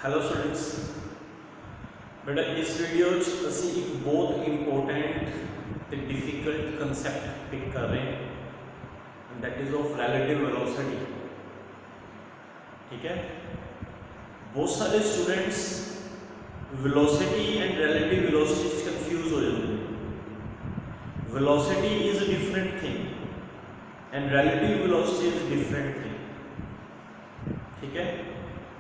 Hello students, बेटा इस video असी एक बहुत इंपॉर्टेंट ते डिफिकल्ट कंसैप्ट पिक कर रहे हैं, that is of relative velocity. ठीक है, बहुत सारे students velocity and relative velocity से कंफ्यूज हो जाते हैं। Velocity is a different thing and relative velocity is different thing. ठीक है,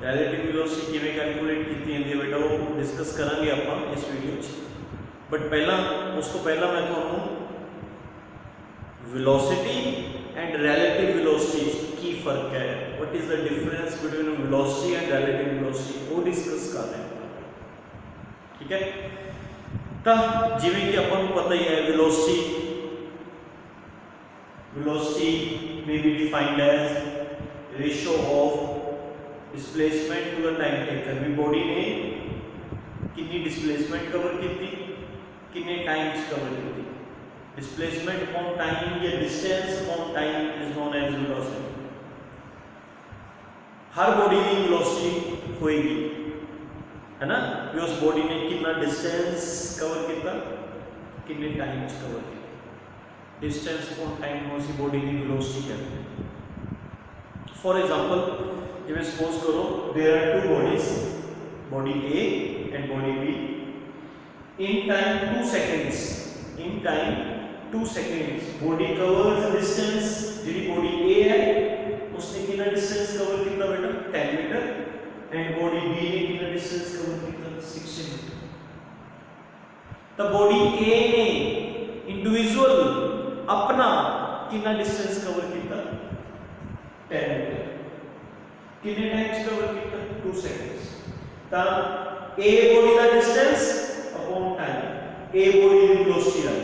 रिलेटिव वेलोसिटी किवें कैलकुलेट की जाती है बेटा वो डिस्कस करांगे आप इस वीडियो बट पहला उस तो पहला मैं थोड़ा वेलोसिटी एंड रिलेटिव वेलोसिटी की फर्क है, what is the difference between velocity and relative velocity वो डिस्कस कर रहे हैं। ठीक है, तो जिवें कि अपन को पता ही है velocity may be defined as ratio of displacement to the time taken. भी बॉडी ने कितनी डिस्प्लेसमेंट कवर की थी, कितने टाइम्स कवर की थी। डिस्प्लेसमेंट अपॉन टाइम या distance upon time is known as velocity. हर बॉडी की वेलोसिटी होएगी, है ना, कि उस बॉडी ने कितना डिस्टेंस कवर किया, कितने टाइम्स कवर किया। डिस्टेंस अपॉन टाइम उसी बॉडी की वेलोसिटी कहते हैं। फॉर एग्जांपल इवें सपोज करो there are two bodies, body A and body B. In time 2 seconds, in time 2 seconds body covers distance. जी बॉडी ए है उसने कितना डिस्टेंस कवर किया बेटा 10 मीटर एंड बॉडी बी ने कितना डिस्टेंस कवर किया 60 मीटर। तो बॉडी ए ने इंडिविजुअल अपना कितना डिस्टेंस कवर किया 10 मीटर। कितने टाइम्स कवर किया 2 सेकंड्स। ता ए बॉडी का डिस्टेंस अपॉन टाइम, ए बॉडी की वेलोसिटी है,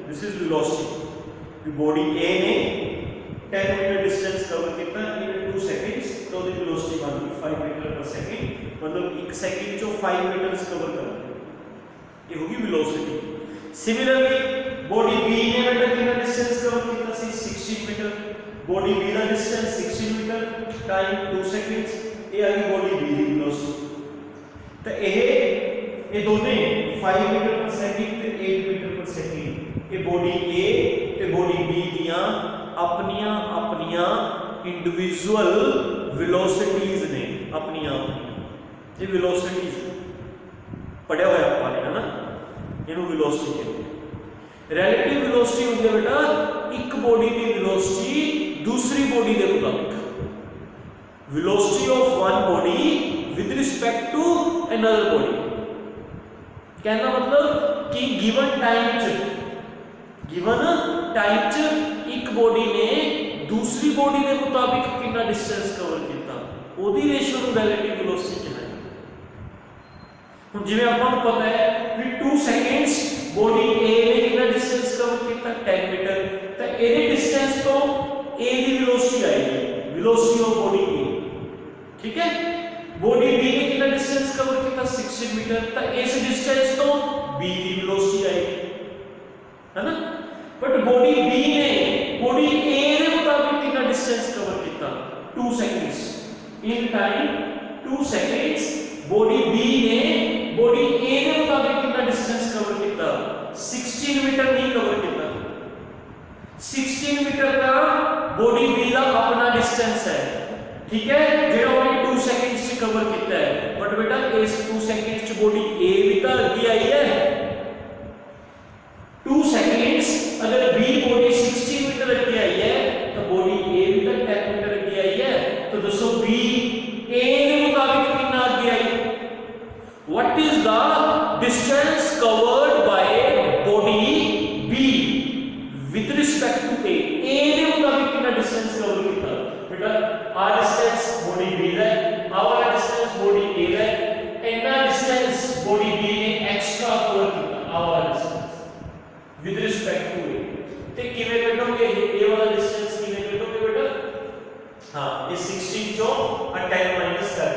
दिस इज वेलोसिटी। बॉडी ए ने 10 मीटर डिस्टेंस कवर किया इन 2 सेकंड्स, तो दी वेलोसिटी बन गई 5 मीटर पर सेकंड, मतलब 1 सेकंड जो 5 मीटर्स कवर कर, ये होगी वेलोसिटी। सिमिलरली बॉडी बी ने बेटा कितना डिस्टेंस कवर किया 16 मीटर, बॉडी बी का डिस्टेंस 16 मीटर टाइम 2 सेकंड्स, ये आ गई बॉडी बी की वेलोसिटी। तो ये दोने 5 मीटर पर सेकंड ते 8 मीटर पर सेकंड, ये बॉडी ए ते बॉडी बी दियां अपनियां अपनियां इंडिविजुअल वेलोसिटीज ने, अपनियां ये वेलोसिटीज पढ़या होया आपने, है ना, इनु वेलोसिटी कहते हैं। रिलेटिव वेलोसिटी होती है बेटा एक बॉडी की वेलोसिटी दूसरी बॉडी के मुताबिक। Velocity of one body with respect to another body. कहना मतलब कि गिवन टाइम च एक बॉडी ने दूसरी बॉडी के मुताबिक कितना डिस्टेंस कवर किया, ओदी रेशियो ਨੂੰ रिलेटिव वेलोसिटी कहना है। हुन जिवें ਆਪਾਂ ਨੂੰ पता है कि 2 सेकंड्स बॉडी ए ने कितना डिस्टेंस कवर किया 10 मीटर, तो ਇਹਦੇ डिस्टेंस तो ए की वेलोसिटी आएगी, वेलोसिटी ऑफ बॉडी ए। ठीक है, बॉडी बी ने कितना डिस्टेंस कवर किया 60 मीटर, तो इस डिस्टेंस तो बी की वेलोसिटी आएगी, है ना। बट बॉडी बी ने बॉडी ए के मुताबिक कितना डिस्टेंस कवर किया 2 seconds. In time 2 seconds body B ने बॉडी ए के मुताबिक कितना डिस्टेंस कवर किया 16 मीटर नहीं कवर किया। 16 मीटर का बॉडी बी का अपना डिस्टेंस है, ठीक है, जेड़ा उन्हें 2 सेकंड्स से कवर किया है। बट बेटा इस 2 सेकंड्स च बॉडी ए भी तो अगे आई है। 2 सेकंड्स अगर बी बॉडी 16 मीटर अगे आई है तो बॉडी ए भी तो 10 मीटर अगे आई है। तो दसो बी ए के मुताबिक कितना अगे आई। What is the distance covered by body B with respect to A. A के मुताबिक कितना डिस्टेंस कवर किया बेटा, आर डिस्टेंस बॉडी बी है, आवर डिस्टेंस बॉडी ए है, इतना डिस्टेंस बॉडी बी ने एक्स्ट्रा कवर किया our distance with respect to A. ते किवें कटोगे ए वाला डिस्टेंस किवें कटोगे बेटा, हां ये 16 जो 10 माइनस कर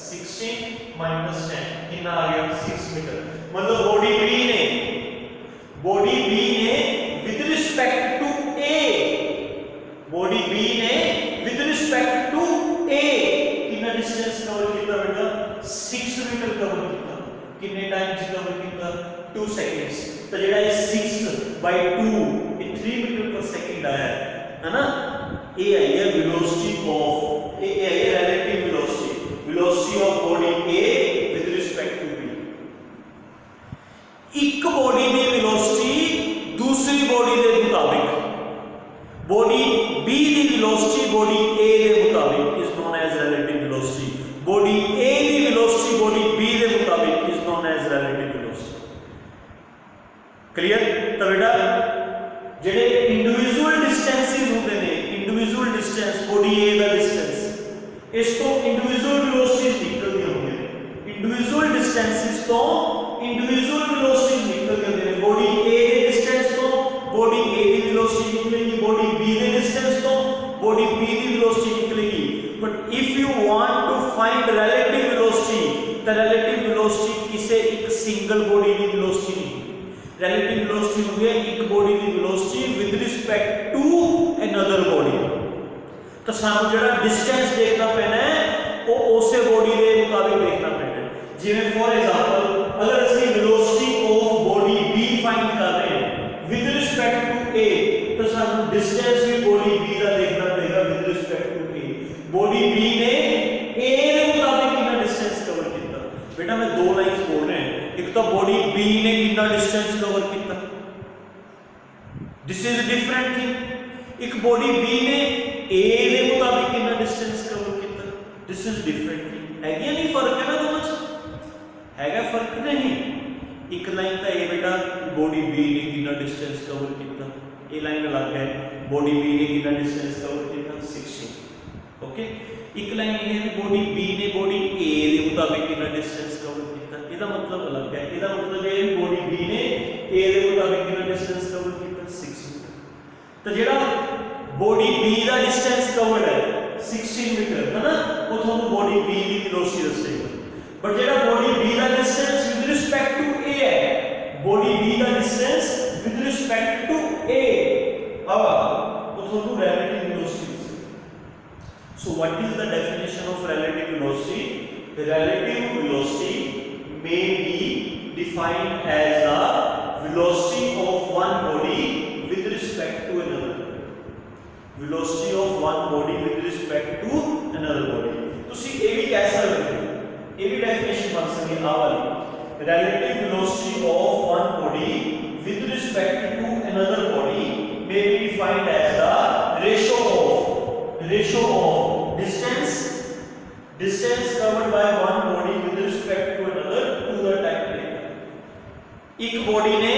16 माइनस 10 कितना आ गया 6 मीटर। मतलब बॉडी बी ने with respect to A, body B ने विद रिस्पेक्ट टू ए कितना डिस्टेंस कवर किया बेटा 6 कवर किया, कितने टाइम च कवर किया 2 सेकंड्स। तो जेड़ा ये 6/2 ये 3 मीटर पर सेकंड आया है ना, ये आई है वेलोसिटी ऑफ, ये आई है relative velocity, velocity of body A with respect to B. एक बॉडी की वेलोसिटी दूसरी बॉडी के मुताबिक, बॉडी बी की वेलोसिटी बॉडी ए के मुताबिक is known as relative velocity, body A की वेलोसिटी बॉडी बी के मुताबिक is known as relative velocity. Clear? तो बेटा जेडे इंडिविजुअल डिस्टेंसेस होते हैं, इंडिविजुअल डिस्टेंस बॉडी ए का डिस्टेंस, इस तो इंडिविजुअल वेलोसिटीज निकलती होंगी, इंडिविजुअल डिस्टेंसेस तो इंडिविजुअल वेलोसिटीज निकलती होंगी। बॉडी ए के डिस्टेंस तो बॉडी ए की वेलोसिटी निकलेगी, बॉडी बी के डिस्टेंस तो बॉडी बी की वेलोसिटी निकलेगी। But if you want to find relative velocity, तो रिलेटिव वेलोसिटी किसी एक सिंगल बॉडी की वेलोसिटी नहीं, रिलेटिव वेलोसिटी होगी एक बॉडी की velocity with respect to another body. तो सानू जेड़ा डिस्टेंस देखना पैना है वो उस बॉडी के मुताबिक देखना पैना है। जिवें फॉर एग्जांपल अगर असली velocity of body B find कर रहे हैं विद रिस्पेक्ट टू ए, तो सानू डिस्टेंस भी बॉडी बी का देखना पड़ेगा with respect to A. Body B ने ए के मुताबिक कितना डिस्टेंस कवर किया। बेटा मैं दो लाइंस बोल रहे हैं, एक तो बॉडी बी ने कितना डिस्टेंस कवर किया, दिस इज डिफरेंट थिंग। एक बॉडी बी ने ए के मुताबिक कितना डिस्टेंस कवर किया, दिस इज डिफरेंट थिंग। है या नहीं फर्क है ना दोनों च? हैगा फर्क नहीं। एक लाइन तो ये बेटा बॉडी बी ने कितना डिस्टेंस कवर किया, ये लाइन अलग है, बॉडी बी ने कितना डिस्टेंस कवर किया 16। ओके, एक लाइन ये है बॉडी बी ने बॉडी ए के मुताबिक कितना डिस्टेंस कवर किया, इसका मतलब अलग है। इसका मतलब ये बॉडी बी ने ए के मुताबिक कितना डिस्टेंस कवर किया 6 मीटर। तो जेड़ा बॉडी बी का डिस्टेंस कवर्ड है 16 मीटर है ना, वो थोड़ा बॉडी बी की वेलोसिटी दसेगा। बट जेड़ा बॉडी बी का distance with respect to A है, बॉडी बी का distance with respect to A वो थोड़ा रिलेटिव वेलोसिटी दसेगा। So what is the definition of relative velocity? Relative velocity may be defined as the velocity of one body with respect to another, velocity of one body with respect to another body। तुसी ये भी कह सकते हो, ये भी definition बन सकती है वाली, relative velocity of one body with respect to another body may be defined as the ratio of distance covered by one body with respect to another to the time taken। एक body ने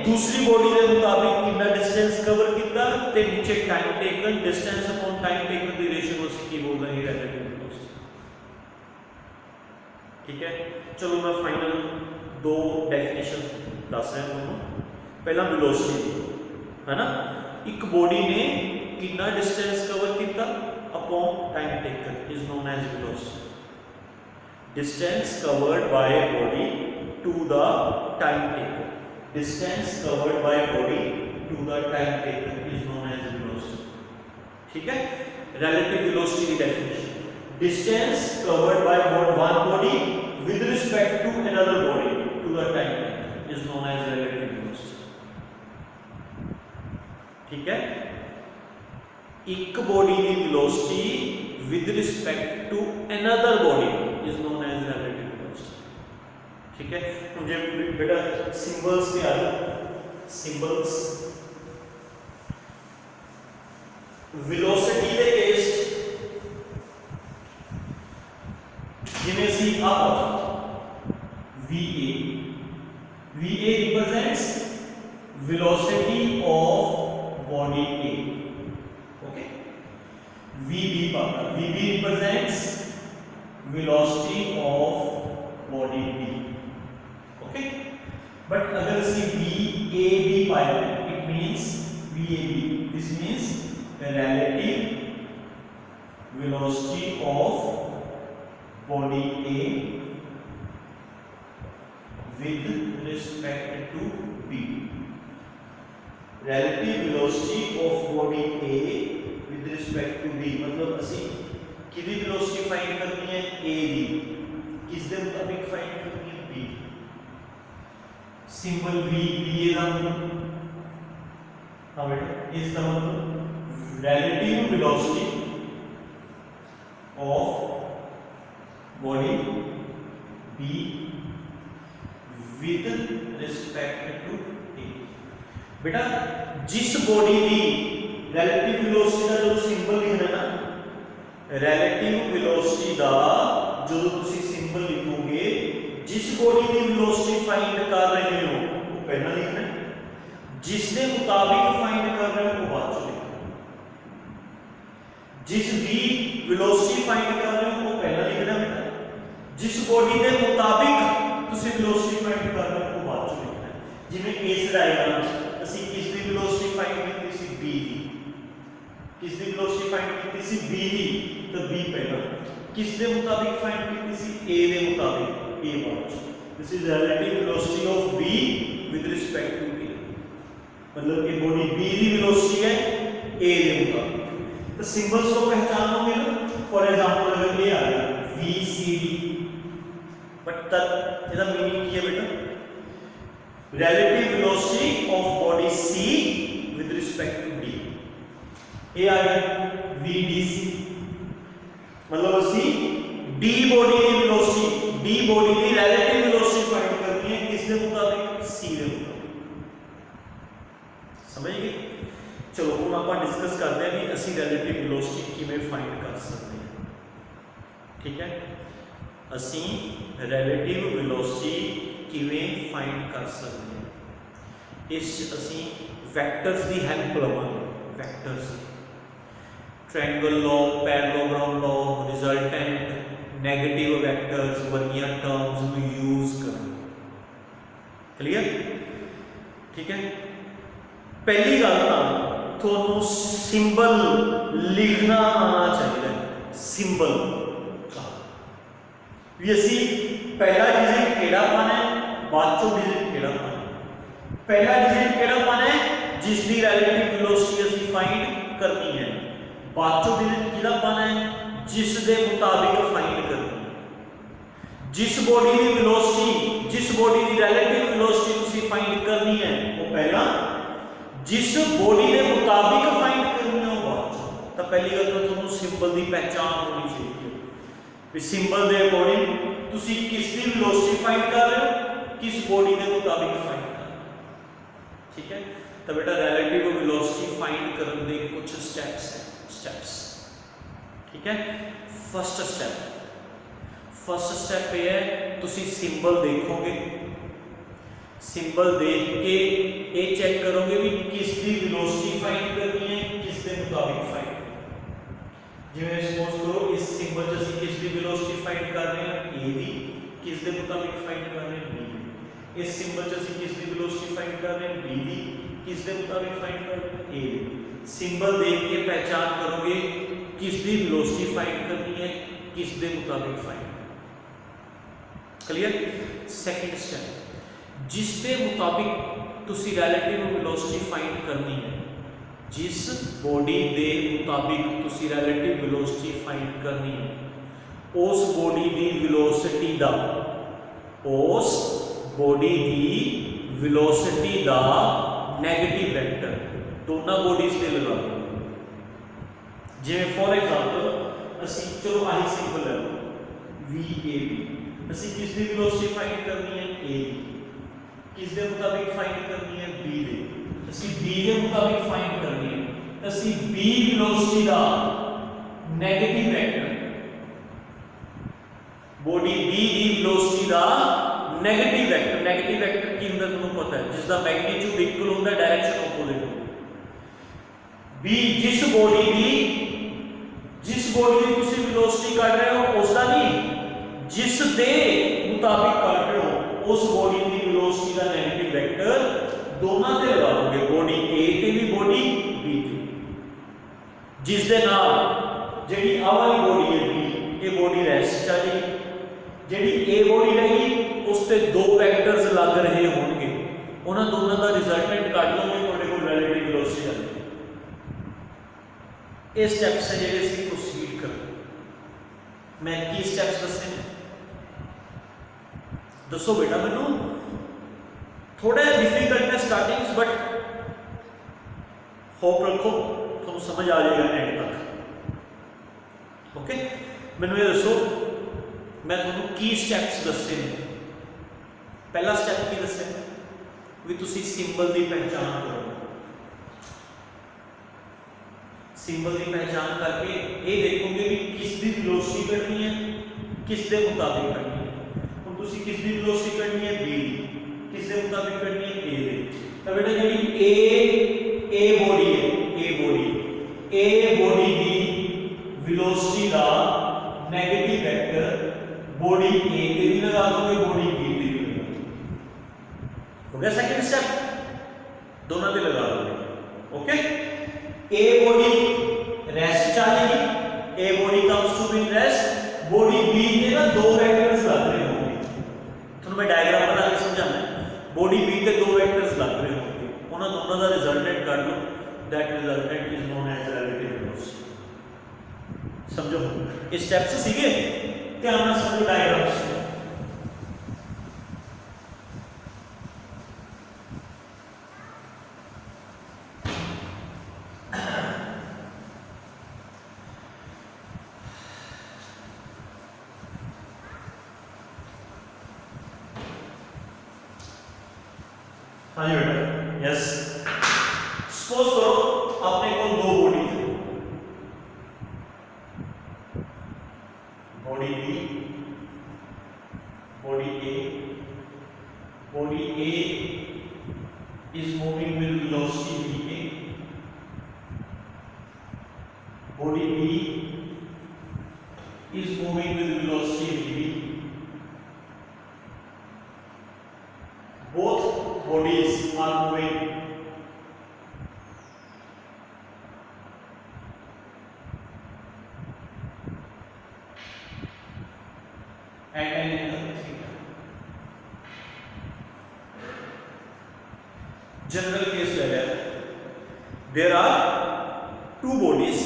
दूसरी body के मुताबिक कितना distance cover किया ते नीचे time taken, distance upon time taken the ratio उसी की बोल रहे हैं रिलेटिव वेलोसिटी। ठीक है, चलो मैं फाइनल दो डेफिनेशन दस रहा हूं। पहला वेलोसिटी है ना, एक बॉडी ने कितना डिस्टेंस कवर किया upon time taken is known as velocity, distance covered by a body to the time taken, distance covered by body to the time taken is known as velocity। ठीक है, relative velocity की definition, distance covered by one body with respect to another body to the time taken is known as relative velocity। ठीक है, एक body की velocity with respect to another body is known as relative velocity. ठीक है, मुझे बेटा symbols के आगे सिंबल्स वेलोसिटी के केस जिन्हें सी आप VA represents velocity of body A। VB represents velocity of body B। Okay, but अगर से VAB पाया it means VAB, this means the relative velocity of body A with respect to B। relative velocity of body A with respect to B मतलब असी किदी velocity find करनी है A दी, किस दे मुताबिक find करनी है, बी। सिंबल वी, बी दा मतलब, हाँ बेटा इसका मतलब relative velocity of body B with respect to A. बेटा जिस बॉडी की रिलेटिव वेलोसिटी का जो सिंबल लिखना ना, रिलेटिव वेलोसिटी का जो तुसी सिंबल लिखोगे, जिस बॉडी की वेलोसिटी फाइंड कर रहे हो वो पहला लिखना है, जिसके मुताबिक फाइंड कर रहे हो वो बाद में लिखना। जिस भी वेलोसिटी फाइंड कर रहे हो वो पहला लिखना बेटा, जिस बॉडी के मुताबिक तुसी वेलोसिटी फाइंड कर रहे हो वो बाद में लिखना है। जिवें इस डायग्राम च ਅਸੀਂ किस दी वेलोसिटी फाइंड ਕੀਤੀ ਸੀ, b ਦੀ। किस दी वेलोसिटी फाइंड ਕੀਤੀ ਸੀ, b ਦੀ, तो b पहला। किस दे मुताबिक फाइंड ਕੀਤੀ ਸੀ, a ਦੇ ਮੁਤਾबिक, a बाद। This is relative velocity of b with respect to a, मतलब कि बॉडी b की वेलोसिटी है a के मुताबिक। तो सिंबल्स को पहचानोगे ना, फॉर एग्जांपल अगर ये आ गया VCD, बट तब इसका मीनिंग क्या है बेटा, relative velocity of body C with respect to D। ये आ गया VDC, मतलब ਅਸੀਂ D बॉडी की वेलोसिटी, D बॉडी की रिलेटिव वेलोसिटी फाइंड करनी है किस के मुताबिक, C के मुताबिक। समझ गए? चलो हम आप डिस्कस करते हैं कि ਅਸੀਂ रिलेटिव वेलोसिटी किवें फाइंड कर सकते हैं। ठीक है, ਅਸੀਂ रिलेटिव वेलोसिटी किवें फाइंड कर सकते हैं। इस ਅਸੀਂ वैक्टर्स की हेल्प लवांगे, vectors, triangle law, parallelogram law, resultant, negative vectors वर्गियां टर्म्स ਨੂੰ यूज करना। क्लियर? ठीक है, पहली गल तो ਤੁਹਾਨੂੰ सिंबल लिखना आना चाहिए। सिंबल भी असी पहला डिजिट केड़ा पाना है, बाद चो डिजिट केड़ा पाना है। पहला डिजिट केड़ा पाना है जिसकी रिलेटिव वेलोसिटी असी फाइंड करनी है, बाद चो डिजिट केड़ा पाना है जिस दे मुताबिक फाइंड करनी है। जिस बॉडी की वेलोसिटी, जिस बॉडी की रिलेटिव वेलोसिटी तुसी फाइंड करनी है वो पहला, जिस बॉडी के मुताबिक फाइंड करनी है वो बाद चो। तो पहली गल तो तुहानू सिंबल की पहचान होनी चाहिए भी सिंबल के अकॉर्डिंग तुसी किस दी वेलोसिटी फाइंड कर रहे हो, किस बॉडी के मुताबिक फाइंड कर रहे हो। ठीक है, तो बेटा रिलेटिव वेलोसिटी फाइंड करने के कुछ स्टेप्स है, स्टेप्स। ठीक है, फर्स्ट स्टेप ये है तुसी सिंबल देखोगे, सिंबल देख के ये चेक करोगे भी किस दी वेलोसिटी फाइंड करनी है, किस के मुताबिक फाइंड। जिवें सपोज करो इस सिंबल च ਅਸੀਂ किस दी वेलोसिटी फाइंड कर रहे हैं, ए दी, किस के मुताबिक फाइंड कर रहे हैं, बी दी। इस सिंबल च ਅਸੀਂ किस दी वेलोसिटी फाइंड कर रहे हैं, बी दी, किस के मुताबिक फाइंड कर रहे हैं, ए दी। सिंबल देख के पहचान करोगे किस दी वेलोसिटी फाइंड करनी है, किस के मुताबिक फाइंड। क्लियर? सेकंड स्टेप, जिस के मुताबिक तुसी रिलेटिव वेलोसिटी फाइंड करनी है, जिस बॉडी के मुताबिक तुसी रिलेटिव वेलोसिटी फाइंड करनी है, उस बॉडी की वेलोसिटी दा, उस बॉडी की वेलोसिटी दा नेगेटिव वेक्टर दोनों बॉडीज से लगा लो। जिवें फॉर एग्जांपल असी चलो आही सिंपल है VAB, असी किस दी वेलोसिटी फाइंड करनी है, A दी, किस दे मुताबिक फाइंड करनी है, B दे, असी B के मुताबिक फाइंड करनी है, असी B वेलोसिटी दा negative vector, body B the velocity दा नेगेटिव वेक्टर की हुंदा तुहानू पता है, जिसदा मैग्नीट्यूड इक्वल होंदा, डायरेक्शन ऑपोजिट होंदी। B जिस बॉडी की तुसी वेलोसिटी काट रहे हो उसका नहीं, जिस दे मुताबिक काट रहे हो उस बॉडी की वेलोसिटी का नेगेटिव वेक्टर दोनों ते लगा दोगे, बॉडी A ते भी बॉडी B ते, जिस दे नाल जेडी आ वाली बॉडी है B, ये बॉडी रेस्ट च आ जाएगी, जेडी A बॉडी रहेगी उस ते दो वेक्टर्स लग रहे होंगे, उन्हां दोनों का रिजल्टेंट काट लोगे, तुहाडे कोल रिलेटिव वेलोसिटी आ जाएगी। ये स्टेप्स है जेडे सी प्रोसीड कर। मैं की स्टेप्स दसे दसो बेटा मैनू, थोड़ा डिफिकल्ट है स्टार्टिंग बट होप रखो तुम समझ आ जाएगा एंड तक। ओके मैनू ये दसो, मैं तुहानू की स्टैप्स दसे ने। पहला स्टैप की दसे भी तुसी सिंबल की पहचान करो। सिंबल की पहचान करके ये देखोगे भी किस दी वेलोसिटी कढ़नी है, किस दे मुताबिक कढ़नी है। हुण तुसी किस दी वेलोसिटी कढ़नी है, बी, किस दे मुताबिक कढ़नी है, ए दे। तो बेटा जी ए बॉडी है, ए बॉडी की वेलोसिटी का नेगेटिव वेक्टर बॉडी ए पे भी लगा दोगे, बॉडी बी पे भी लगा दोगे। हो गया सेकंड स्टेप, दोनों पे लगा दोगे। ओके ए बॉडी रेस्ट चाहेगी, A body comes to B rest, body B के ना दो वेक्टर्स लग रहे होंगे। तो मैं डायग्राम बना के समझाना है। बॉडी बी के दो वेक्टर्स लग रहे होंगे, उन्होंने दोनों का रिजल्टेंट कर लो, that resultant is known as relative velocity. समझो ये स्टेप्स सीखे, ध्यान से समझो डायग्राम से। हाँ जी बेटा, यस। सपोज करो अपने को दो बॉडी है, body B, body A. Body A is moving with velocity v a, body B is moving with velocity v b। Both bodies are moving at an angle theta. General case ले लिया। There are two bodies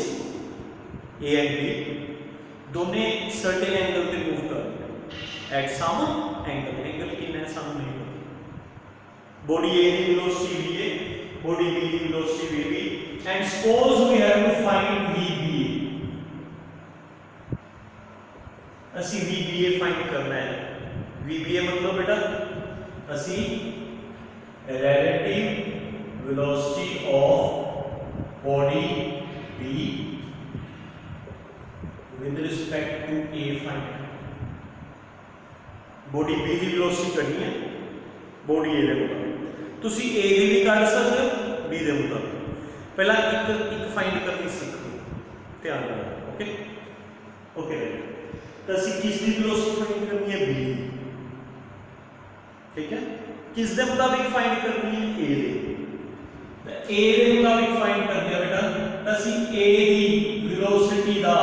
A and B, दोनों certain angle पे move कर रहे हैं at some angle कितना है some नहीं पता। बॉडी ए की velocity v a, body B की velocity v b, and suppose we have to find v b a। ਅਸੀਂ v b a फाइंड करना है। v b a मतलब बेटा ਅਸੀਂ relative velocity of body b with respect to a find. Body b की velocity करनी है, body ए दे मुताबिक। तुसी ए दी भी कर सकते हो, बी दे मुताबिक। पहला एक फाइंड करनी सीखो, ध्यान रखो। ओके ओके तो ਅਸੀਂ किस दी वेलोसिटी फाइंड करनी है, बी। ठीक है, किस दे मुताबिक फाइंड करनी है, ए दे। तो ए दे मुताबिक फाइंड करते हैं बेटा, तो ਅਸੀਂ ए दी वेलोसिटी दा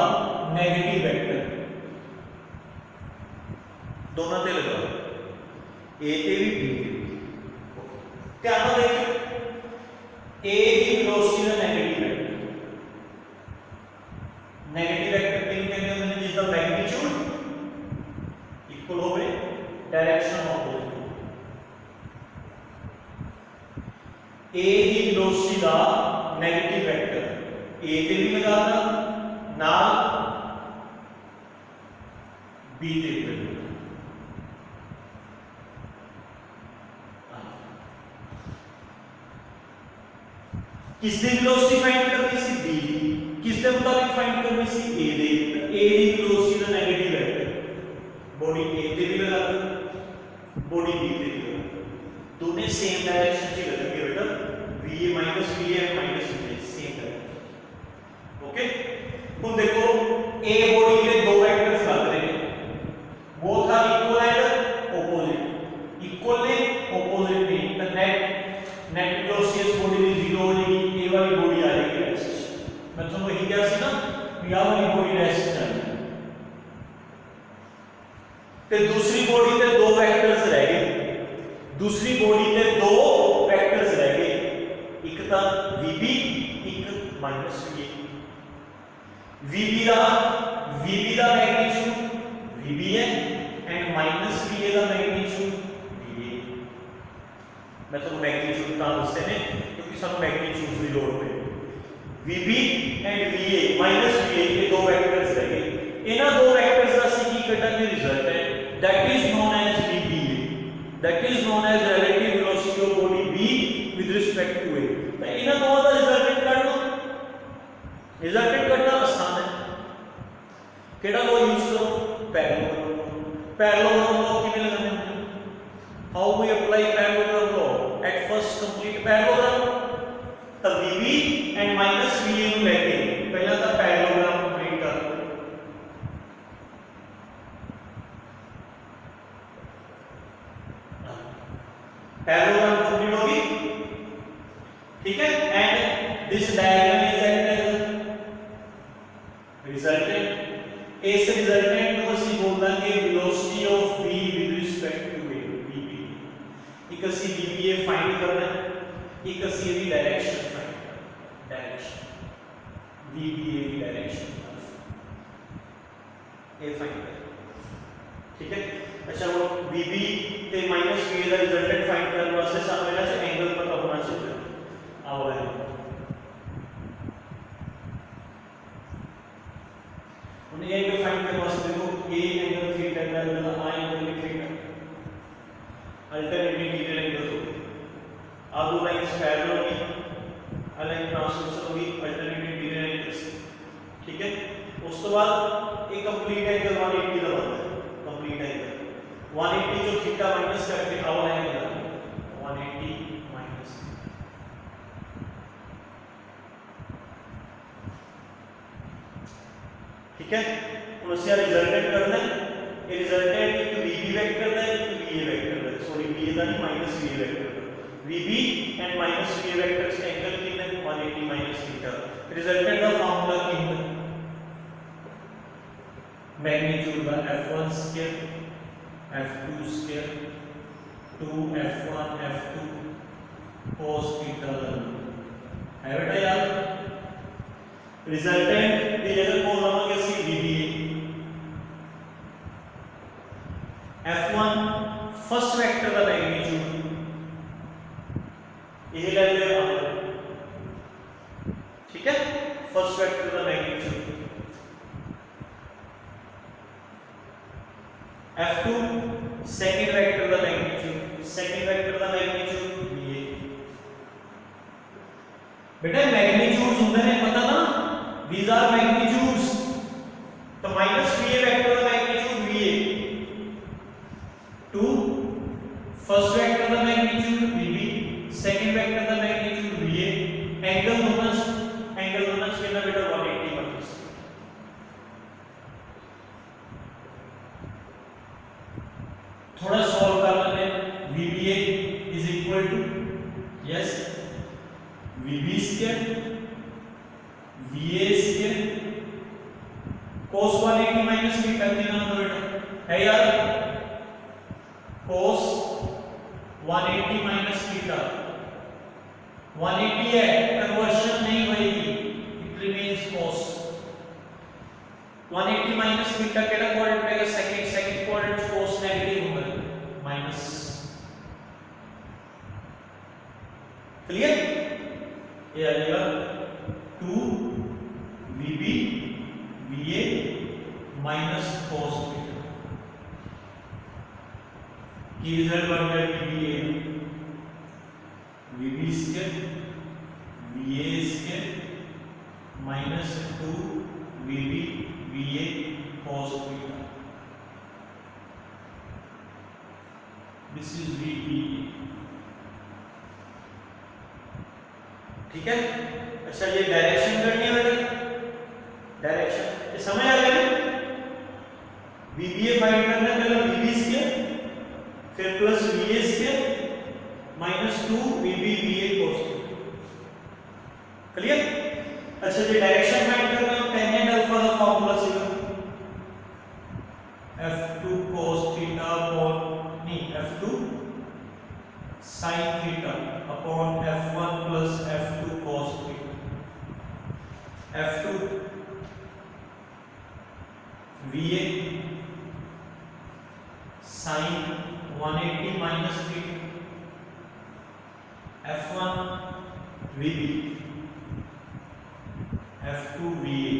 नेगेटिव वेक्टर दोनों ते लगाओ, ए ते भी बी ते भी। ध्यान से देखिए ए की वेलोसिटी का नेगेटिव वेक्टर, नेगेटिव वेक्टर किन कहते हैं, जिसका मैग्नीट्यूड इक्वल होवे डायरेक्शन ऑपोजिट। ए की वेलोसिटी का नेगेटिव वेक्टर ए पे भी लगाना, नाल बी ते भी लगाना। किस दी वेलोसिटी फाइंड करनी सी, बी दी। किस दे मुताबिक फाइंड करनी सी, ए दे। ए दी वेलोसिटी दा नेगेटिव वेक्टर बॉडी ए ते भी लगा दो, बॉडी बी ते भी लगा दो, दोनों सेम डायरेक्शन से लगेंगे बेटा। v a minus v a minus v a same direction. Okay हुन देखो ए बॉडी के दो वेक्टर्स लग रहे हैं, both are equal and opposite. Equal ने ऑपोजिट नहीं, तो नेट वेलोसिटी इस बॉडी की 0 हो जाएगी, ए वाली बॉडी आ जाएगी रेस्ट। मैं तुमको यही कहा सी ना, या वाली बॉडी रेस्ट चाहिए। ते दूसरी बॉडी ते दो वेक्टर्स रह गए, दूसरी बॉडी ते दो वेक्टर्स रह गए, एक था vb, एक माइनस va। vb का मैग्नीट्यूड vb है एंड माइनस va का मैग्नीट्यूड ਤੁਹਾਨੂੰ ਮੈਗਨੀਟਿਊਡ ਤਾਂ ਦੱਸੇ ਨੇ ਕਿਉਂਕਿ ਸਾਨੂੰ ਮੈਗਨੀਟਿਊਡ ਦੀ ਲੋੜ ਪਈ। VB and VA minus VA ਇਹ ਦੋ ਵੈਕਟਰਸ ਹੈਗੇ, ਇਹਨਾਂ ਦੋ ਵੈਕਟਰਸ ਦਾ ਅਸੀਂ ਕੀ ਕੱਢਾਂਗੇ resultant, that is known as VBA, that is known as relative velocity of body B with respect to A। ਤਾਂ ਇਹਨਾਂ ਦੋਵਾਂ ਦਾ ਰਿਜ਼ਲਟੈਂਟ ਕੱਢ ਲਓ। ਰਿਜ਼ਲਟੈਂਟ ਕੱਢਣਾ ਆਸਾਨ ਹੈ, ਕਿਹੜਾ ਲੋ ਯੂਜ਼ ਕਰੋ, ਪੈਰਲਲੋਗ੍ਰਾਮ। ਪੈਰਲਲੋਗ੍ਰਾਮ ਲੋ ਕਿਵੇਂ ਲਗਾਉਂਦੇ ਹੁੰਦੇ, how we apply parallelogram law, at first complete parallelogram. ਤਾਂ VB ਐਂਡ ਮਾਈਨਸ VA ਨੂੰ ਲੈ ਕੇ ਪਹਿਲਾਂ ਤਾਂ ਪੈਰਲਲੋਗ੍ਰਾਮ ਕੰਪਲੀਟ ਕਰ ਲਓ। पैरेललोग्राम कंप्लीट होगी, ठीक है। And this diagram is act as resultant. इस रिजल्टेंट को ਅਸੀਂ ਬੋਲਾਂਗੇ velocity of B with respect to A, VB। ਇੱਕ ਅਸੀਂ VBA फाइंड करना है, एक ਅਸੀਂ ਇਹਦੀ डायरेक्शन फाइंड करना, डायरेक्शन VBA की डायरेक्शन ये फाइंड करना, ठीक है। अच्छा वो VB ਤੇ माइनस VA ਦਾ ਰਿਜ਼ਲਟੈਂਟ ਫਾਈਂਡ ਕਰਨ ਵਾਸਤੇ ਸਾਨੂੰ ਇਹਨਾਂ ਚ ਐਂਗਲ ਪਤਾ ਹੋਣਾ ਚਾਹੀਦਾ। ਆਓ ਹੈ ਹੁਣ ਇਹ ਐਂਗਲ ਫਾਈਂਡ ਕਰਨ ਵਾਸਤੇ ਦੇਖੋ A ਐਂਗਲ थीटा ਦਾ मतलब I एंगल भी थीटा, अल्टरनेटली लीनियर एंगल्स होते हैं। आप दो लाइंस पैरेलल होगी, लाइन ट्रांसवर्सल होगी, अल्टरनेटली लीनियर एंगल्स, ठीक है। उस तो बाद एक कंप्लीट एंगल 180 का बनता है, कंप्लीट एंगल 180 जो थीटा माइनस करके आवर एंगल 180 माइनस, ठीक है। ਹੁਣ ਅਸੀਂ ਰਿਜ਼ਲਟੈਂਟ ਕਰਨਾ ਹੈ, ਇਹ ਰਿਜ਼ਲਟੈਂਟ ਇੱਕ VB ਵੈਕਟਰ ਦਾ ਇੱਕ VA ਵੈਕਟਰ ਦਾ, ਸੌਰੀ VA ਦਾ ਨਹੀਂ ਮਾਈਨਸ VA ਵੈਕਟਰ ਦਾ। VB and minus VA vectors ਦਾ ਐਂਗਲ ਕਿੰਨਾ ਹੈ 180 ਮਾਈਨਸ ਥੀਟਾ। ਰਿਜ਼ਲਟੈਂਟ ਦਾ ਫਾਰਮੂਲਾ ਕੀ ਹੁੰਦਾ, ਮੈਗਨੀਟਿਊਡ ਦਾ F1 square F2 square 2F1 F2 cos theta है बेटा यार। रिजल्टेंट की जगह को लाओगे सी VBA, F1 फर्स्ट वेक्टर का मैग्नीट्यूड ये ले लो, ठीक है। फर्स्ट वेक्टर का मैग्नीट्यूड F2 सेकंड वेक्टर का मैग्नीट्यूड, सेकंड वेक्टर का मैग्नीट्यूड VA। बेटा मैग्नीट्यूड्स होंगे ने पता ना, these are magnitudes। तो माइनस VA वेक्टर का मैग्नीट्यूड VA, 2 फर्स्ट वेक्टर का मैग्नीट्यूड VB, सेकंड वेक्टर का मैग्नीट्यूड VA। एंगल होना चाहिए बेटा 180 माइनस। थोड़ा सॉल्व कर लेते हैं। VBA is equal to yes VB square VA square cos 180 minus theta कितना होगा बेटा, है यार cos 180 माइनस थीटा 180 है, कन्वर्शन नहीं होगी, it remains cos 180 minus theta केड़ा क्वाड्रेंट रहेगा, सेकंड क्वाड्रेंट cos नेगेटिव होगा माइनस, क्लियर। ये आ जाएगा 2 VB VA minus cos theta की रिजल्ट बन गया VB square VA square minus 2 VB VA cos theta. This is VBA, ठीक है। अच्छा ये डायरेक्शन करनी है बेटा, डायरेक्शन ये समझ आ गया ना। VBA फाइंड करना है, पहले VB स्क्वायर फिर plus VA square minus 2 VB VA cos theta, clear. अच्छा ये डायरेक्शन फाइंड करना है, tan and अल्फा का फार्मूला सीखो, F2 cos theta upon F2 sin theta upon F1 plus F2 cos theta. F2 VA sin 180 minus theta F1 VB, F2 VA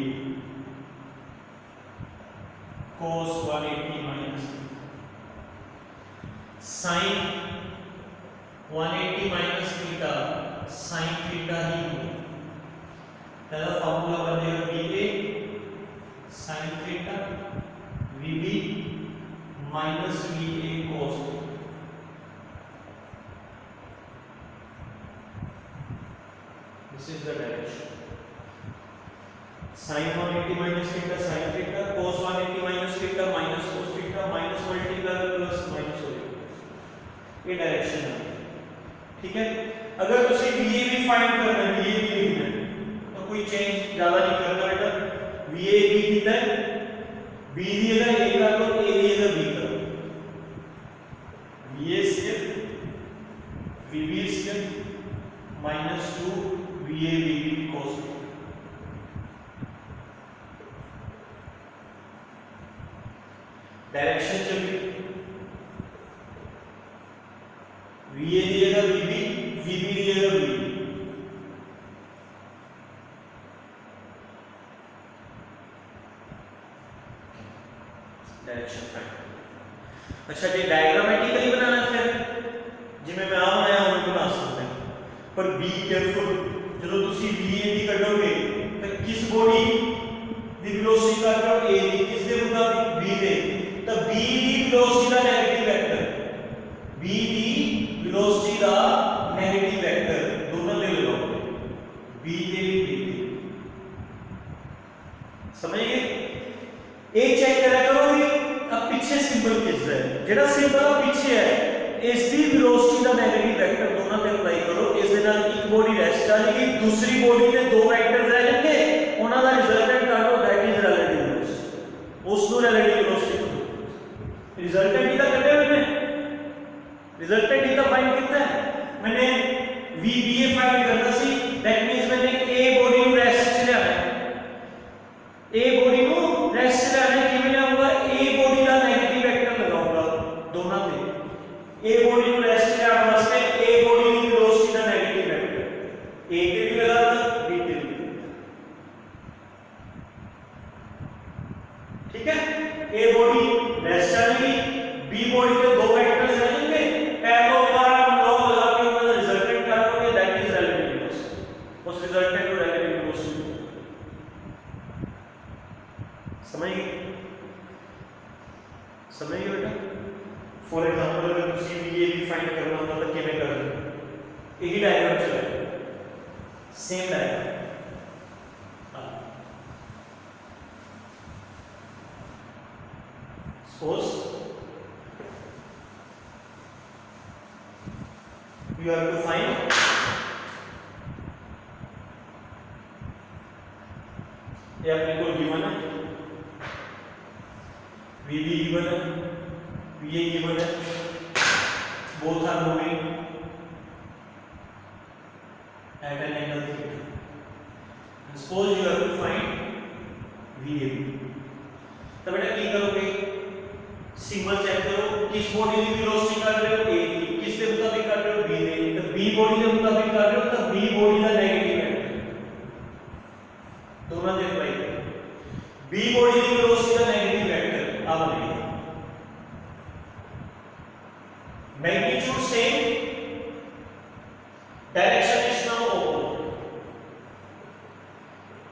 cos 180 minus sin 180 minus theta sin theta ही पहला formula बनेगा VA sin theta VB minus VA cos theta। This is the direction. Sin 180 minus theta sin theta cos 180 minus theta minus cos theta minus multiply plus minus हो जाएगा। ये direction है, ठीक है। अगर तुझे VA भी फाइंड करना है, VA भी लिखना है, तो कोई चेंज ज्यादा नहीं करना बेटा। VA भी कितना है, B दिएगा A का तो A दिएगा B का, VA square VB square minus 2 VA VB cos theta। Direction चलिए, VA दिएगा VB, VB दिएगा VB। Direction find. अच्छा जी, डायग्रामेटिकली बनाना है फिर जिਵੇਂ मैं आ बनाया उनको बना सकते हैं, पर बी केयरफुल। ਜਦੋਂ ਤੁਸੀਂ VA ਦੀ ਕੱਢੋਗੇ ਤਾਂ ਕਿਸ ਬੋਡੀ ਦੀ ਵੈਲੋਸਿਟੀ ਕੱਢ ਰਹੇ ਹੋ, A ਦੀ, ਕਿਸ ਦੇ ਮੁਤਾਬਿਕ B ਦੇ, ਤਾਂ B ਦੀ ਵੈਲੋਸਿਟੀ ਦਾ ਨੈਗੇਟਿਵ ਵੈਕਟਰ, B ਦੀ ਵੈਲੋਸਿਟੀ ਦਾ ਨੈਗੇਟਿਵ ਵੈਕਟਰ ਦੋਨਾਂ ਦੇ ਲਗਾਓਗੇ, B ਦੇ ਵੀ B ਦੇ। समझ गए? एक चेक करा करोगे अब पीछे सिंबल किसका है, जेड़ा सिंबल आ पीछे है इस दी वेलोसिटी का नेगेटिव वेक्टर दोनों पे अप्लाई करो। इस दे नाल एक बॉडी रेस्ट जाएगी, दूसरी बॉडी पे दो वेक्टर्स रह जाएंगे, उन्हां दा रिजल्टेंट काढो, दैट इज रिलेटिव वेलोसिटी। उस नु रिलेटिव वेलोसिटी रिजल्टेंट ही तो कटे मैंने, रिजल्टेंट ही तो फाइंड किया है मैंने। VBA फाइंड करना सी, दैट मींस मैंने A बॉडी नु रेस्ट च लिया है, A बॉडी नु रेस्ट च लिया है। किवें लियाऊंगा, A बॉडी का नेगेटिव वेक्टर लगाऊंगा दोनों पे। A बॉडी को रेस्ट करने वास्ते A बॉडी की वेलोसिटी का नेगेटिव वेक्टर A पे भी लगाना, B पे भी, ठीक है। A बॉडी रेस्ट करेगी, B बॉडी पे दो वेक्टर्स रहेंगे, पहला बार लॉग लगा के उनका रिजल्टेंट काटोगे, दैट इज रिलेटिव वेलोसिटी। उस रिजल्टेंट को रिलेटिव वेलोसिटी समझ गए? समझ गए बेटा? फॉर एग्जांपल अगर तुसी VA भी फाइंड करना होता तो किवें करते, यही डायग्राम चलेगा, same diagram. Suppose you have to find ये अपने को गिवन है, VB गिवन है, VA given है, both are moving at an angle theta. And suppose you have to find VAB, तो बेटा क्या करोगे, सिंबल चेक करो, किस बॉडी की वेलोसिटी काट रहे हो, A की, किस के मुताबिक काट रहे हो, B की, तो B बॉडी के मुताबिक काट रहे हो तो B बॉडी का नेगेटिव वेक्टर दोनों दे अप्लाई करो। B बॉडी की वेलोसिटी का नेगेटिव वेक्टर अब नहीं, magnitude same, direction is now open।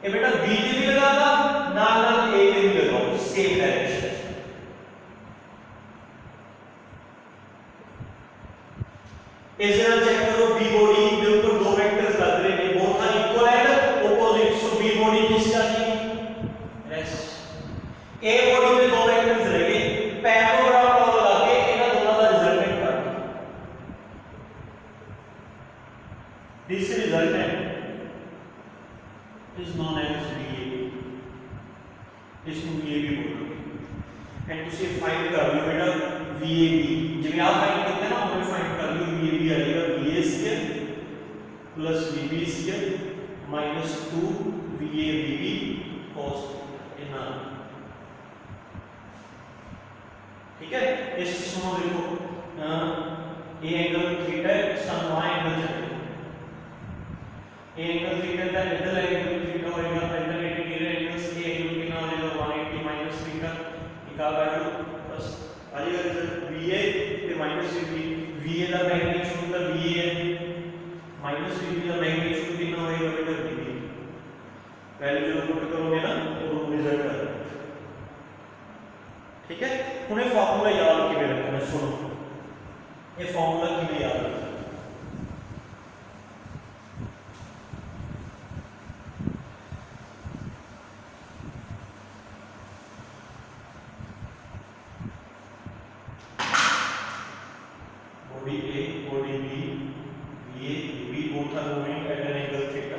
ये बेटा B पे भी लगाना, नाल नाल A पे भी लगाओ, सेम डायरेक्शन। इस तरह चेक करो, B बॉडी के ऊपर दो वेक्टर्स लग रहे हैं, both are equal and opposite, so B body किस जाएगी, रेस्ट। A बॉडी पे दो वेक्टर्स रहेंगे, parallel this resultant is known as VAB, इसको VAB बोलोगे। एंड तुझे फाइंड कर लो बेटा VAB, जब आप फाइंड करते हैं ना हमें फाइंड कर लो VAB आ जाएगा VA square plus VB square minus 2 VA VB cos theta. ठीक है, इस सुनो देखो ये एंगल थीटा है, सन y एंगल चलेगा, ए एंगल थीटा का इधर एंगल थीटा होएगा, alternative mirror angles A angle कितना हो जाएगा 180 माइनस थीटा, निकाल काट लो बस आ जाएगा रिजल्ट VA ਤੇ माइनस VA ਦਾ मैग्नीट्यूड ਦਾ VA है माइनस VB ਦਾ मैग्नीट्यूड कितना होएगा बेटा VB, वैल्यू जो पुट करोगे ना तो रिजल्ट आएगा। ठीक है, ਹੁਣ ਇਹ ਫਾਰਮੂਲਾ याद किਵੇਂ रखना है, सुनो ये फॉर्मूला किਵੇਂ याद रखना, body A body B VA VB both are moving at an angle theta।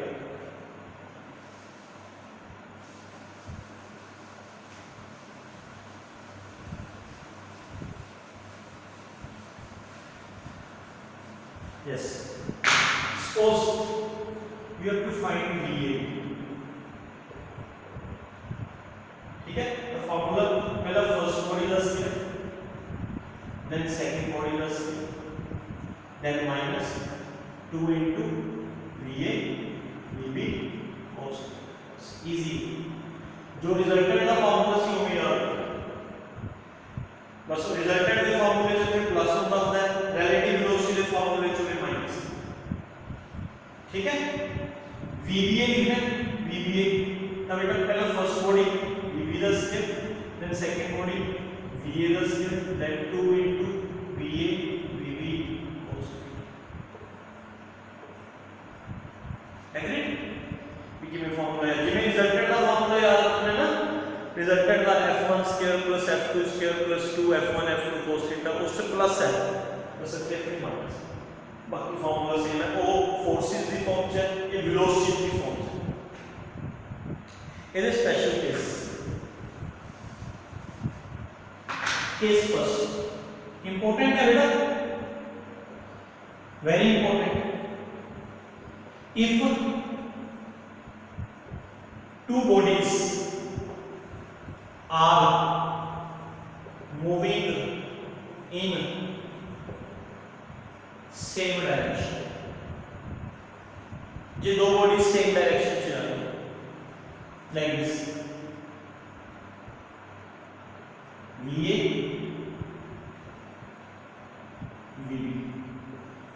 Yes, suppose you have to find VA। ठीक है, तो फॉर्मूला पहला फर्स्ट बॉडी का स्क्वायर, देन सेकंड बॉडी का square, then minus 2 into VA VB cos, easy. जो resultant का formula सी हो गया, बस रिजल्टेंट के फॉर्मूले च प्लस होता है, रिलेटिव वेलोसिटी के फॉर्मूले च माइनस। ठीक है, VBA लिखना है, VBA का बेटा पहला फर्स्ट बॉडी VB का square, then second body VA का square, then 2 into VA VB cos। Agreed, बीच में फॉर्मूला है जिਵੇਂ रिजल्टेंट का फॉर्मूला याद रखना है ना, रिजल्टेंट का f1 square plus f2 square plus 2f1 f2 cos theta उससे प्लस है बस इतने पे माइनस, बाकी फॉर्मूला सेम है। ओ फोर्सेस दी फॉर्म है, ये वेलोसिटी दी फॉर्म है। It is special case first important है बेटा, very important. If two bodies are moving in same direction, जो दो बॉडीज सेम डायरेक्शन से आ रही है like this, VA VB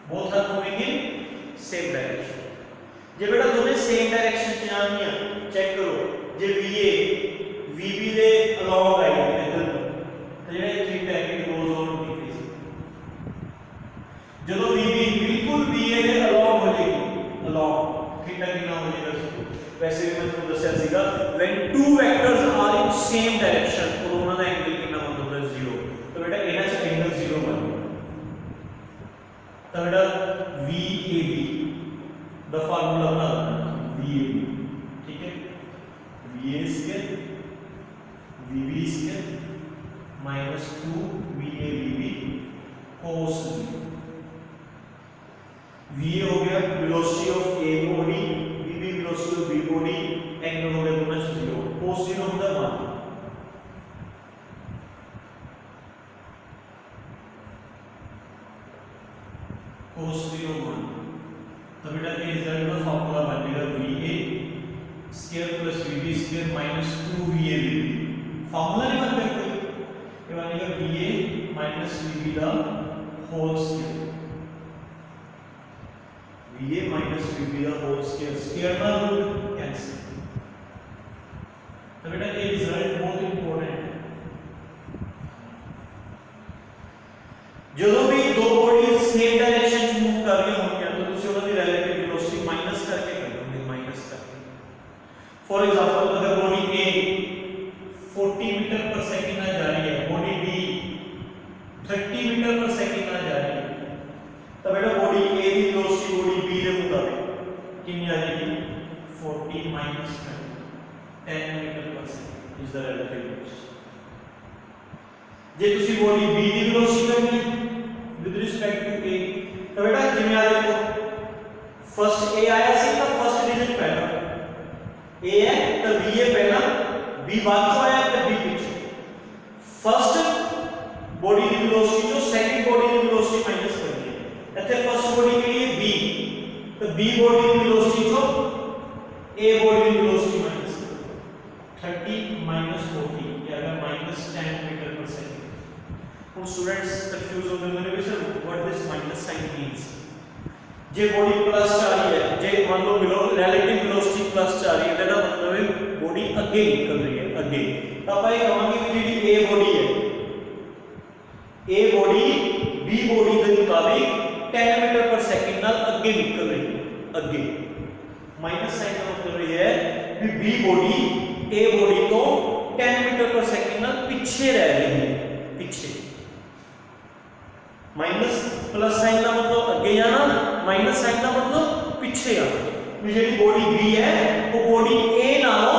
both are moving in same direction। जे बेटा दोनों सेम डायरेक्शन से आ रही हैं, चेक करो जे VA VB ਦੇ ਅਲੋਂਗ ਆਈ ਹੈ ਇਧਰ ਤੋਂ, ਤੇ ਜਿਹੜਾ ਥੀਟਾ ਹੈ ਇਟ ਗੋਜ਼ ਔਨ ਡਿਕਰੀਜ਼। ਜਦੋਂ VB ਬਿਲਕੁਲ VA ਦੇ ਅਲੋਂਗ ਹੋ ਜਾਏਗੀ, ਅਲੋਂਗ ਥੀਟਾ ਕਿੰਨਾ ਹੋ ਜਾਏਗਾ, ਵੈਸੇ ਵੀ ਮੈਂ ਤੁਹਾਨੂੰ ਦੱਸਿਆ ਸੀਗਾ when two vectors are in same direction तो ਉਹਨਾਂ ਦਾ ਐਂਗਲ ਕਿੰਨਾ ਬਣਦਾ ਹੈ 0। ਤਾਂ ਬੇਟਾ ਇਹਨਾਂ 'ਚ ਐਂਗਲ 0 ਬਣਦਾ, ਤਾਂ ਬੇਟਾ VAB ਦਾ ਫਾਰਮੂਲਾ ਬਣਾ ਲਓ VAB। ठीक है, VA square VB square minus 2 VA VB cos VA हो गया velocity of A body, VB velocity of B body, angle हो गया दोनों 0, cos 0 होता है 1। cos 0 1, तो बेटा ये रिजल्ट का फार्मूला बनेगा VA square plus VB square minus 2 VA VB। Formula नहीं बनता कोई, ये बनेगा VA माइनस VB दा होल स्क्वायर, VA माइनस VB दा होल स्क्वायर, स्क्वायर का रूट कैंसिल। तो बेटा ये रिजल्ट बहुत इंपॉर्टेंट है। जो भी दो बॉडीज सेम डायरेक्शन में मूव कर रही होंगी तो ਤੁਸੀਂ ਉਹਨਾਂ ਦੀ रिलेटिव वेलोसिटी माइनस करके करोगे, माइनस करके। फॉर एग्जांपल अगर बॉडी A 40 मीटर पर सेकंड आ जा रही है, बॉडी B 30 मीटर पर सेकंड आ जा रही है, तो बेटा बॉडी A की वेलोसिटी बॉडी B के मुताबिक कितनी आ जाएगी 40 माइनस 10 मीटर पर second is the relative velocity. जे तुसी बॉडी B की वेलोसिटी करनी विद रिस्पेक्ट टू A, तो बेटा जिम्मे आ देखो फर्स्ट A आया सी तो फर्स्ट डिजिट पहला A है तो VA पहला, B बाद में आया तो B पीछे। फर्स्ट बॉडी की वेलोसिटी जो सेकंड बॉडी की वेलोसिटी माइनस करनी है, इतने फर्स्ट बॉडी के लिए B, तो B बॉडी की वेलोसिटी जो ए बॉडी की वेलोसिटी माइनस 30 माइनस 40 या माइनस 10 मीटर पर सेकंड। ਹੁਣ स्टूडेंट्स कंफ्यूज हो गए मेरे sir what this minus sign means. जे बॉडी प्लस जा रही है, जे मान लो रिलेटिव वेलोसिटी प्लस जा रही है तो मतलब है बॉडी अगे निकल रही है अगे। तो आप ये कहांगे कि जेडी ए बॉडी है, ए बॉडी बी बॉडी के मुताबिक 10 मीटर पर सेकंड नाल अगे निकल रही है अगे। माइनस साइन का मतलब ये है कि बी बॉडी ए बॉडी तो 10 मीटर पर सेकंड नाल पीछे रह रही है, पीछे। माइनस प्लस साइन का मतलब अगे जाना, माइनस साइन का मतलब पीछे आना। जेडी बॉडी बी है वो बॉडी ए नालों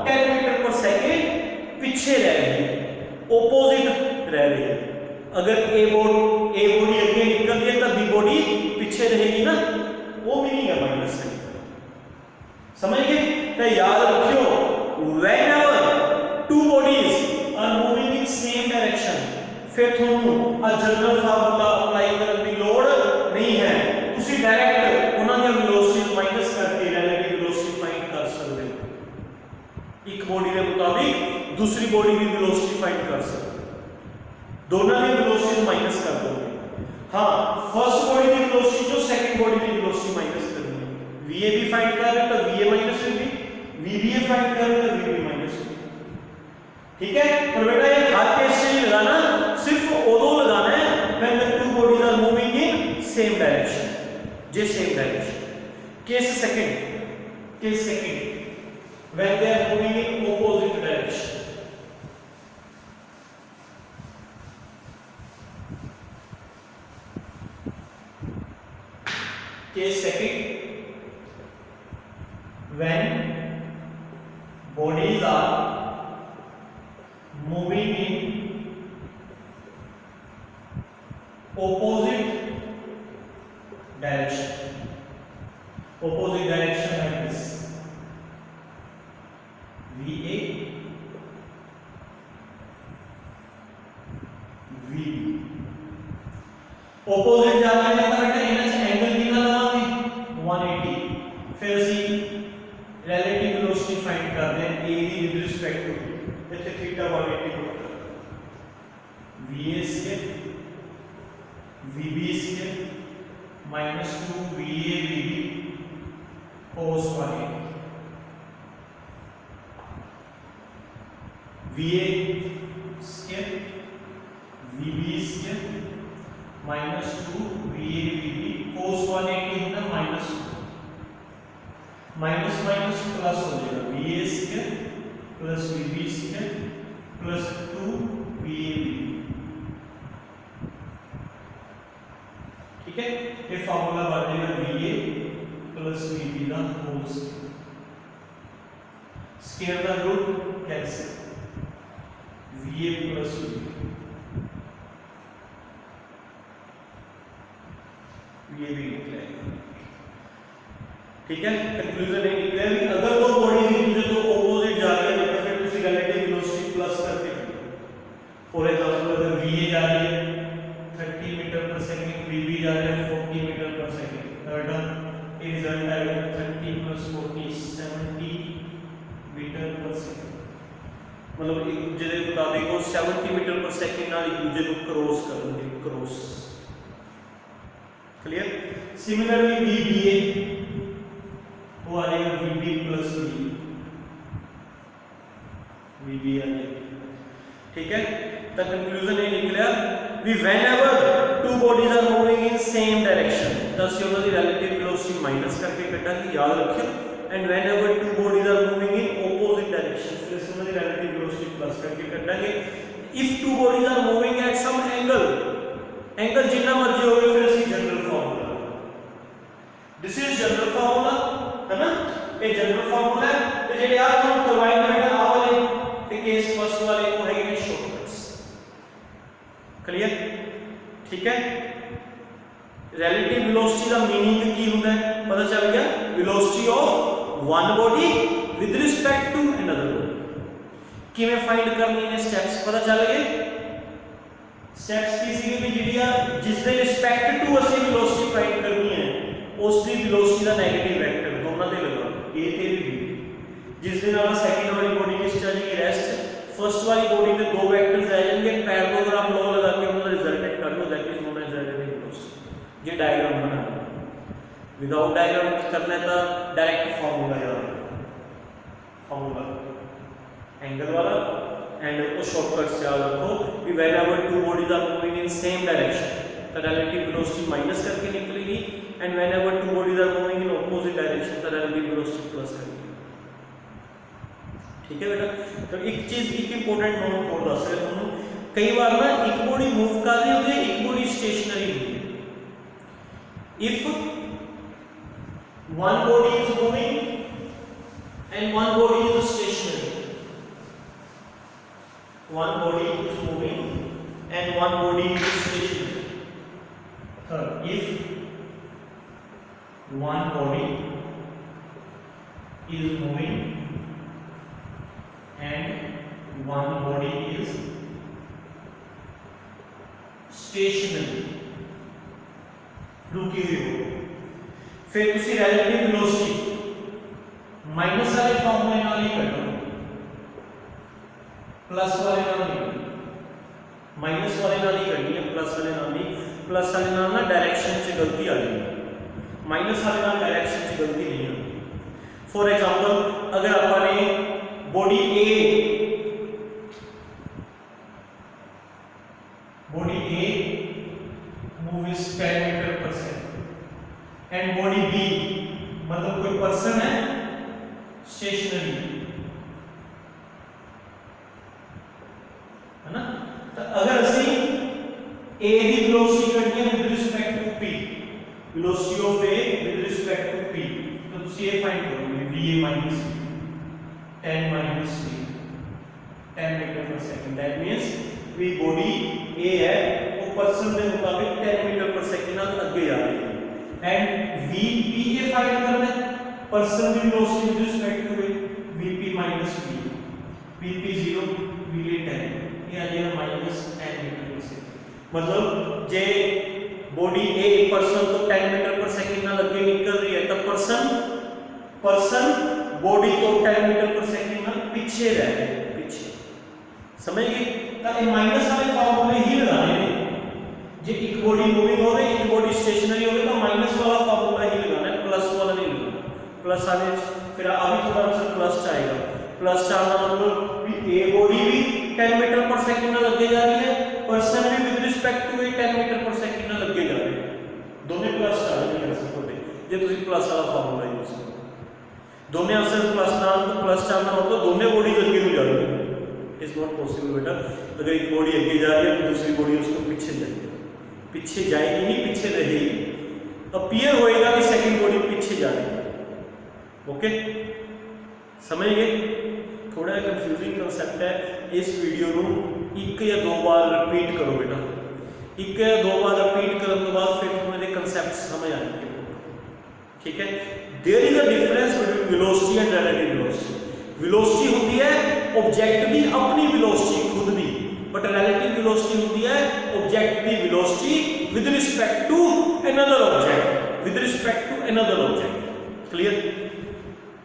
10 मीटर पर सेकंड पीछे रह रही है, ऑपोजिट रह रही है। अगर ए बॉडी अगे निकल रही है तो बी बॉडी पीछे रहेगी ना, वो मीनिंग है माइनस साइन। समझ गए? तो याद रखियो whenever two bodies are moving in same direction फिर ਤੁਹਾਨੂੰ ਆ ਜਨਰਲ ਫਾਰਮੂਲਾ ਅਪਲਾਈ ਕਰਨ ਦੀ ਲੋੜ ਨਹੀਂ ਹੈ। ਤੁਸੀਂ ਡਾਇਰੈਕਟ ਉਹਨਾਂ ਦੀ ਵੈਲੋਸਿਟੀ ਮਾਈਨਸ ਕਰਕੇ ਰਿਲੇਟਿਵ ਵੈਲੋਸਿਟੀ ਫਾਈਂਡ ਕਰ ਸਕਦੇ ਹੋ। ਇੱਕ ਬੋਡੀ ਦੇ ਮੁਤਾबिक दूसरी बॉडी की वेलोसिटी फाइंड कर सकते हो, दोनों की वेलोसिटी माइनस कर दोगे। हाँ, फर्स्ट बॉडी की वेलोसिटी जो सेकंड बॉडी की वेलोसिटी माइनस करनी है। VA भी फाइंड कर रहे हो तो VA माइनस होगी, VBA फाइंड कर रहे हो तो VB माइनस होगी। ठीक है? पर बेटा ये हाथ कैसे नहीं लगाना, सिर्फ उदो लगाना है when the two bodies are moving in same direction, J same direction। Case second when they are moving in opposite direction। Case second, when bodies are moving in opposite direction like this, VA VB। opposite जा रहे हैं तो बेटा इनमें से angle कितना लगाओगे 180। फिर ਅਸੀਂ रिलेटिव वेलोसिटी फाइंड करते हैं A the with respect to ਇੱਥੇ थीटा 180 होता है, VA square VB square minus 2 VA VB cos 180। VA square VB square minus 2 VA VB cos 180 होता है माइनस माइनस प्लस हो जाएगा VA square plus VB square plus 2 VA VB। ठीक है? ये फार्मूला बन जाएगा VA प्लस VB का होल स्क्वायर का root cancel, VA plus VB ये भी निकलेगा। ठीक है? कंक्लूजन ये निकला कि अगर दो बॉडीज एक दूसरे को ऑपोजिट जा रही है तो फिर उसी रिलेटिव वेलोसिटी प्लस करके फॉर एग्जांपल अगर VA जा रही है 30 मीटर पर सेकंड, VB जा रहा है 40 मीटर पर सेकंड, रिजल्ट रिजल्ट आएगा 30 + 40 70 मीटर पर सेकंड। मतलब एक दूसरे के मुताबिक वो 70 मीटर पर सेकंड नाल एक दूसरे को क्रॉस करेंगे, क्रॉस। क्लियर? सिमिलरली VBA वो आ जाएगा VB प्लस VB आ जाएगा। ठीक है? तो कंक्लूजन ये निकला कि whenever two bodies are moving in same direction तो ਅਸੀਂ ਉਹਨਾਂ ਦੀ ਰਿਲੇਟਿव वेलोसिटी माइनस करके ਕੱਢਾਂਗੇ, याद रखियो। And whenever two bodies are moving in opposite direction फिर ਅਸੀਂ ਉਹਨਾਂ ਦੀ रिलेटिव वेलोसिटी प्लस करके ਕੱਢਾਂਗੇ। If two bodies are moving at some angle जितना मर्जी होवे फिर ਅਸੀਂ general formula, this is general formula है ना, ये जनरल फार्मूला है। तो ਜਿਹੜੇ ਆ ਤੁਹਾਨੂੰ ਕਰਵਾਏ ਨੇ ਬੇਟਾ ਆ ਵਾਲੇ ਤੇ केस फर्स्ट वाले को है कि शॉर्टकट्स। क्लियर? ठीक है? रिलेटिव वेलोसिटी का मीनिंग की होता है पता चल गया, velocity of one body with respect to another body. किवें फाइंड करनी है स्टेप्स पता चल गए। स्टेप्स की सी भी ਜਿਹੜੀ जिस दे रिस्पेक्ट टू ਅਸੀਂ वेलोसिटी फाइंड करनी है उस दी वेलोसिटी का नेगेटिव वेक्टर दोनों ते लगा A ते B। जिस दिन आप सेकंड वाली बॉडी किस जाएगी रेस्ट, फर्स्ट वाली बॉडी में दो वेक्टर्स आ जाएंगे, पैरेललोग्राम लॉ लगा के उनका रिजल्टेंट कर लो, that is known as relative velocity. ये डायग्राम बनाना, विदाउट डायग्राम करना है तो डायरेक्ट फार्मूला याद, फार्मूला एंगल वाला एंड वो शॉर्टकट से याद रखो कि whenever two bodies are moving in same direction तो रिलेटिव वेलोसिटी माइनस करके निकलेगी, and whenever two bodies are moving in opposite direction तो रिलेटिव वेलोसिटी प्लस करके। ठीक है बेटा, तो एक चीज एक इंपॉर्टेंट नोट और दस रहे तुम, कई बार ना एक बॉडी मूव कर रही होती है, एक बॉडी स्टेशनरी होती है। If one body is moving and one body is stationary, one body is moving and one body is stationary. Third, if one body is moving and one body is stationary, रुकी हुई हो, फिर उसी relative velocity minus वाले फॉर्मूले ਨਾਲ ही कर लो, plus वाले नाल नहीं, माइनस वाले नाल ही करनी है, प्लस वाले नाल नहीं। प्लस वाले नाल ना डायरेक्शन च गलती आ जाएगी, माइनस वाले नाल डायरेक्शन च गलती नहीं आती। फॉर एग्जांपल अगर आपने body A move is 10 metre पर सेकंड एंड बॉडी बी मतलब कोई पर्सन है स्टेशनरी है ना, तो अगर ਅਸੀਂ a ਦੀ velocity ਕੱਢਣੀ ਹੈ with respect to p, velocity of a with respect to p, तो ਤੁਸੀਂ ਇਹ फाइंड करोगे va minus 10 minus 10 मीटर पर सेकंड, दैट मींस भी बॉडी a है वो पर्सन के मुताबिक 10 मीटर पर सेकंड ਨਾਲ ਅੱਗੇ ਜਾ ਰਹੀ है, एंड vp ये फाइंड करना है पर्सन की velocity with respect to a, vp minus v, vp 0 va 10 या ये माइनस 10 मीटर पर सेकंड, मतलब जे बॉडी ए पर्सन तो 10 मीटर पर सेकंड ਨਾਲ ਅੱਗੇ ਨਿਕਲ ਰਹੀ है तो पर्सन बॉडी तो 10 मीटर पर सेकंड ਨਾਲ पीछे रह रहे हैं, पीछे समझ गए। तो ये माइनस वाले फार्मूले ही लगाने हैं, जे एक बॉडी मूविंग हो रही एक बॉडी स्टेशनरी हो रही तो माइनस वाला फार्मूला ही लगाना है, प्लस वाला नहीं लगाना। प्लस वाले फिर अभी थोड़ा आंसर प्लस आएगा, प्लस चाहना मतलब भी ए बॉडी भी 10 मीटर पर सेकंड ਨਾਲ ਅੱਗੇ जा रही है, पर्सन भी विद रिस्पेक्ट टू 10 मीटर पर सेकंड ਨਾਲ ਅੱਗੇ जा रहे हैं, दोनों प्लस आ जाएंगे आंसर ਤੁਹਾਡੇ ਜੇ ਤੁਸੀਂ प्लस वाला फार्मूला यूज करो। दोनों आंसर प्लस ਨਾਲ तो प्लस चाहना हो तो दोनों बॉडीज ਅੱਗੇ ਨੂੰ जा रही है, इज नॉट पॉसिबल बेटा। अगर एक बॉडी ਅੱਗੇ जा रही है तो दूसरी बॉडी उसको पीछे जाएगी, पीछे जाएगी नहीं पीछे रहेगी, अपीयर होएगा कि सेकंड बॉडी पीछे जा रही है। ओके समझ गए, थोड़ा कंफ्यूजिंग कांसेप्ट है, इस वीडियो ਨੂੰ एक या दो बार रिपीट करो बेटा, एक या दो बार रिपीट करने के बाद फिर तुम्हें ये कांसेप्ट समझ आएंगे। ठीक है, there is a difference between velocity and relative velocity. Velocity होती है ऑब्जेक्ट की अपनी वेलोसिटी खुद दी, बट रिलेटिव वेलोसिटी होती है ऑब्जेक्ट की velocity with respect to another object, with respect to another object. Clear?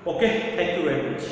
Okay, thank you very much.